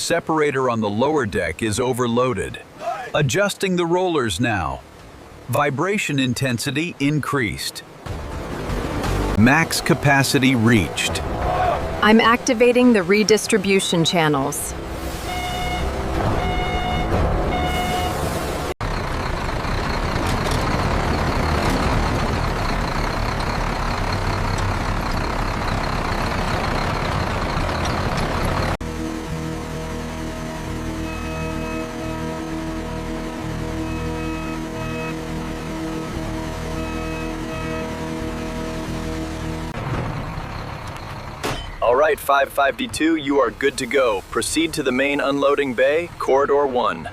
separator on the lower deck is overloaded. Adjusting the rollers now. Vibration intensity increased. Max capacity reached. I'm activating the redistribution channels. All right, 552, you are good to go. Proceed to the main unloading bay, Corridor 1.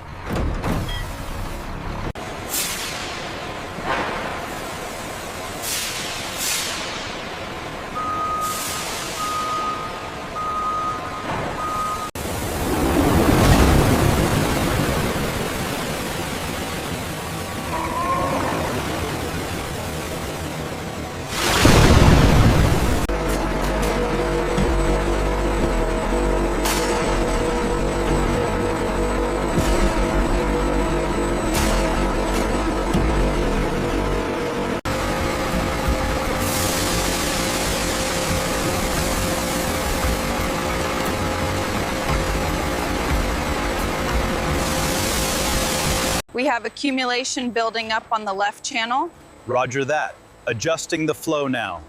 We have accumulation building up on the left channel. Roger that. Adjusting the flow now.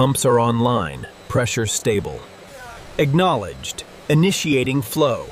Pumps are online, pressure stable. Acknowledged. Initiating flow.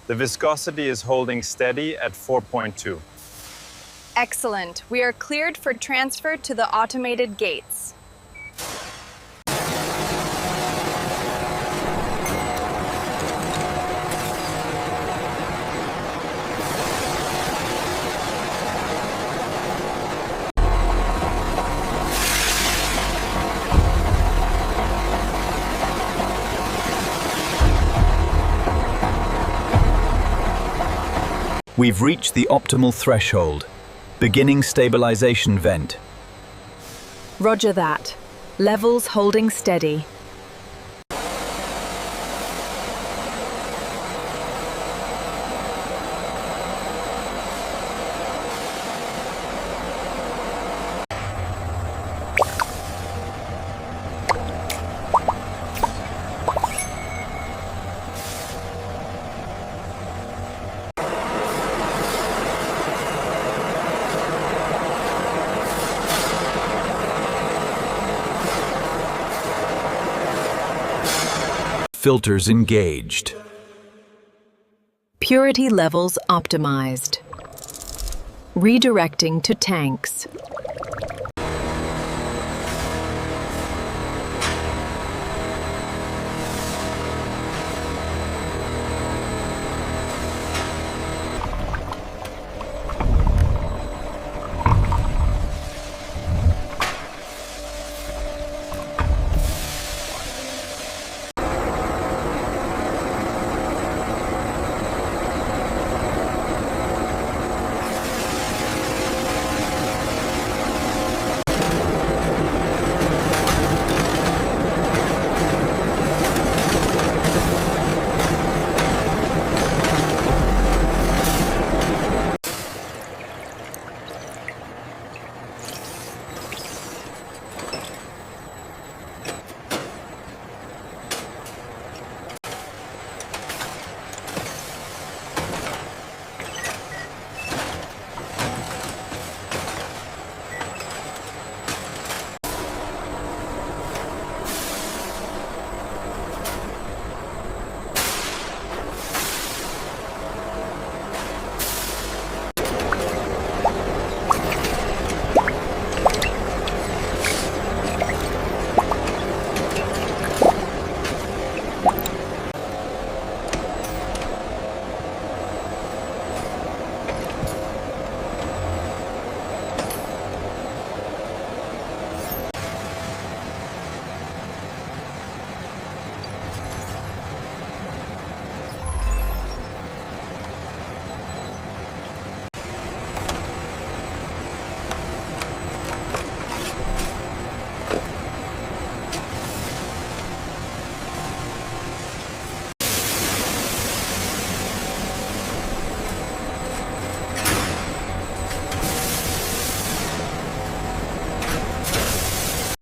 The viscosity is holding steady at 4.2. Excellent. We are cleared for transfer to the automated gates. We've reached the optimal threshold. Beginning stabilization vent. Roger that. Levels holding steady. Filters engaged. Purity levels optimized. Redirecting to tanks.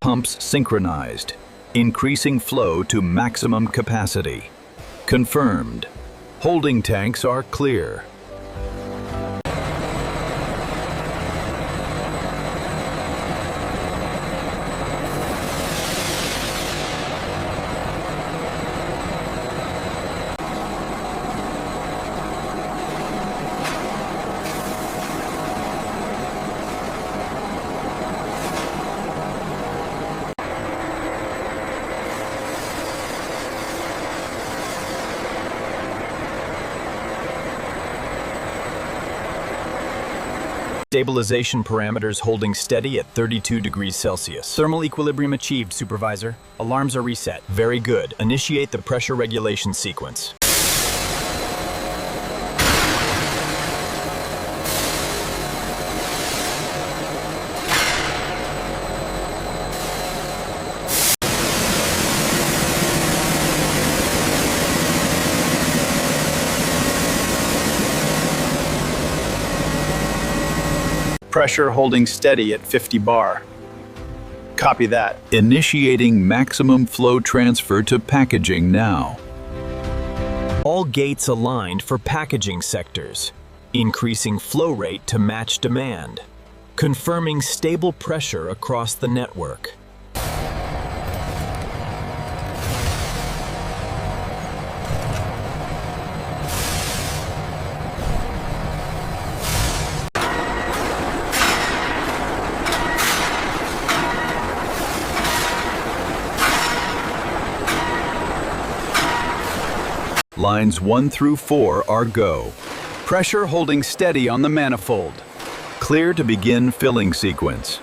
Pumps synchronized, increasing flow to maximum capacity. Confirmed. Holding tanks are clear. Stabilization parameters holding steady at 32 degrees Celsius. Thermal equilibrium achieved, Supervisor. Alarms are reset. Very good. Initiate the pressure regulation sequence. Pressure holding steady at 50 bar. Copy that. Initiating maximum flow transfer to packaging now. All gates aligned for packaging sectors. Increasing flow rate to match demand. Confirming stable pressure across the network. Lines 1 through 4 are go. Pressure holding steady on the manifold. Clear to begin filling sequence.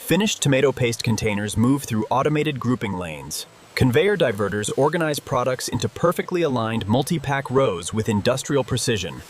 Finished tomato paste containers move through automated grouping lanes. Conveyor diverters organize products into perfectly aligned multi-pack rows with industrial precision.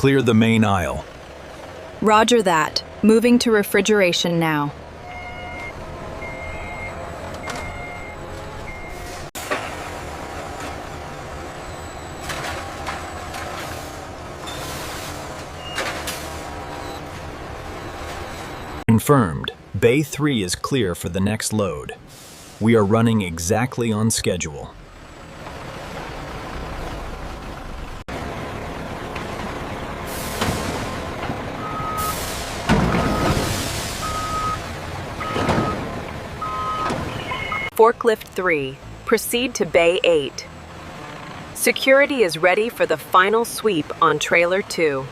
Clear the main aisle. Roger that. Moving to refrigeration now. Confirmed. Bay 3 is clear for the next load. We are running exactly on schedule. Forklift 3, proceed to Bay 8. Security is ready for the final sweep on Trailer 2.